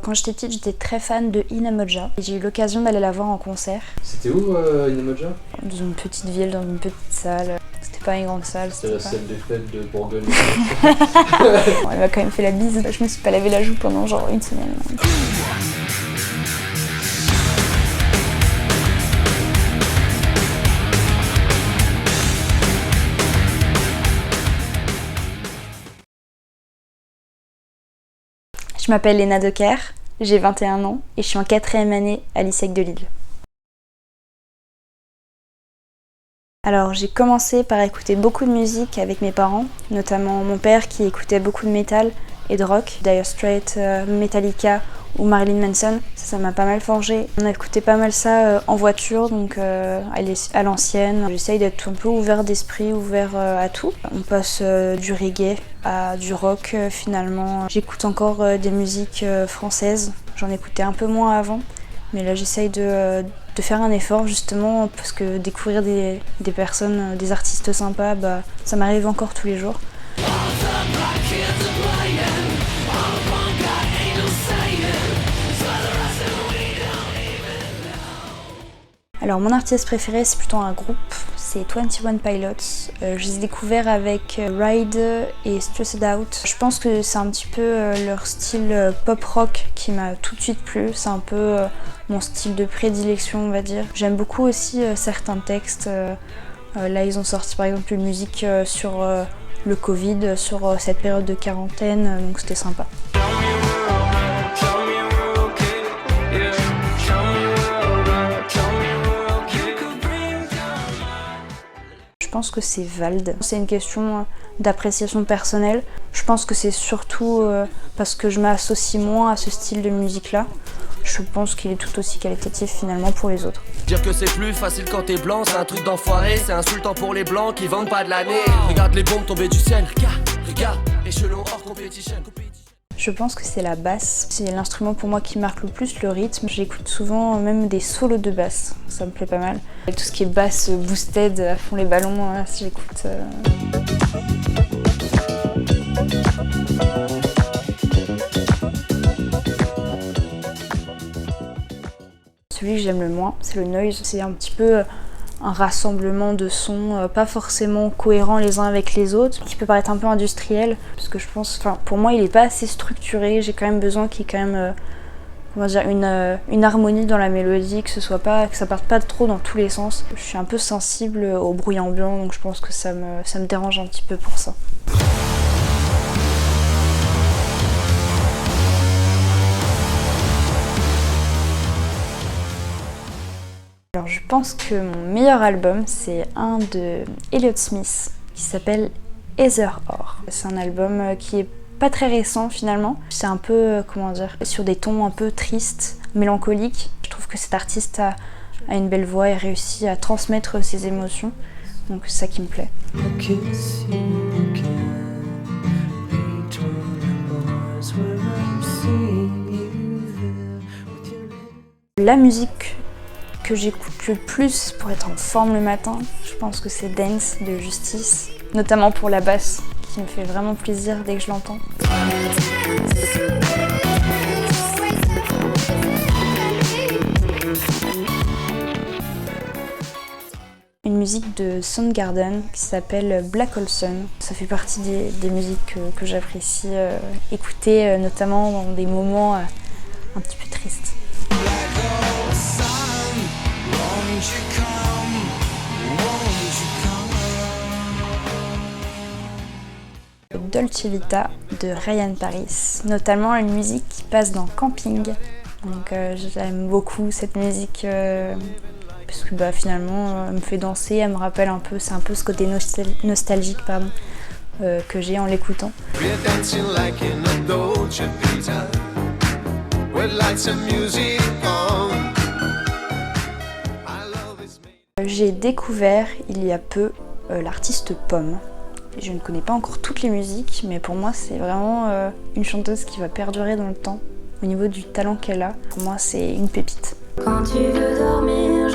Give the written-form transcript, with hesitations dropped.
Quand j'étais petite, j'étais très fan de Inamoja et j'ai eu l'occasion d'aller la voir en concert. C'était où Inamoja? Dans une petite ville, dans une petite salle. C'était pas une grande salle. C'était la salle des fêtes de Bourgogne. Elle m'a quand même fait la bise. Je me suis pas lavé la joue pendant genre une semaine. Je m'appelle Léna Decker, j'ai 21 ans et je suis en 4e année à l'ISEC de Lille. Alors j'ai commencé par écouter beaucoup de musique avec mes parents, notamment mon père qui écoutait beaucoup de métal et de rock, Dire Straits, Metallica ou Marilyn Manson. Ça m'a pas mal forgé. On a écouté pas mal ça en voiture, donc à l'ancienne. J'essaye d'être un peu ouvert d'esprit, ouvert à tout. On passe du reggae à du rock finalement. J'écoute encore des musiques françaises. J'en écoutais un peu moins avant, mais là j'essaye de faire un effort justement parce que découvrir des personnes, des artistes sympas, ça m'arrive encore tous les jours. Alors mon artiste préféré c'est plutôt un groupe, c'est 21 Pilots. Je les ai découverts avec Ride et Stressed Out. Je pense que c'est un petit peu leur style pop rock qui m'a tout de suite plu. C'est un peu mon style de prédilection on va dire. J'aime beaucoup aussi certains textes. Là ils ont sorti par exemple une musique sur le Covid, sur cette période de quarantaine, donc c'était sympa. Je pense que c'est Vald. C'est une question d'appréciation personnelle. Je pense que c'est surtout parce que je m'associe moins à ce style de musique-là. Je pense qu'il est tout aussi qualitatif finalement pour les autres. Dire que c'est plus facile quand t'es blanc, c'est un truc d'enfoiré, c'est insultant pour les blancs qui vendent pas de l'année. Regarde les bombes tomber du ciel, regarde, échelon hors compétition. Je pense que c'est la basse. C'est l'instrument pour moi qui marque le plus le rythme. J'écoute souvent même des solos de basse, ça me plaît pas mal. Et tout ce qui est basse boosted à fond les ballons, j'écoute. Celui que j'aime le moins, c'est le noise. C'est un petit peu un rassemblement de sons pas forcément cohérents les uns avec les autres, qui peut paraître un peu industriel, parce que je pense, pour moi il est pas assez structuré, j'ai quand même besoin qu'il y ait quand même comment dire, une harmonie dans la mélodie, que ça parte pas trop dans tous les sens. Je suis un peu sensible au bruit ambiant, donc je pense que ça me dérange un petit peu pour ça. Alors je pense que mon meilleur album c'est un de Elliott Smith qui s'appelle Heather Or. C'est un album qui est pas très récent finalement. C'est un peu, comment dire, sur des tons un peu tristes, mélancoliques. Je trouve que cet artiste a une belle voix et réussit à transmettre ses émotions. Donc c'est ça qui me plaît. La musique que j'écoute le plus pour être en forme le matin, je pense que c'est Dance de Justice, notamment pour la basse, qui me fait vraiment plaisir dès que je l'entends. Une musique de Soundgarden qui s'appelle Black Hole Sun. Ça fait partie des musiques que j'apprécie écouter, notamment dans des moments un petit peu tristes. Dolce Vita de Ryan Paris, notamment une musique qui passe dans Camping. Donc j'aime beaucoup cette musique parce que finalement elle me fait danser, elle me rappelle un peu, c'est un peu ce côté nostalgique que j'ai en l'écoutant. J'ai découvert il y a peu l'artiste Pomme. Je ne connais pas encore toutes les musiques, mais pour moi c'est vraiment une chanteuse qui va perdurer dans le temps. Au niveau du talent qu'elle a, pour moi c'est une pépite. Quand tu veux dormir,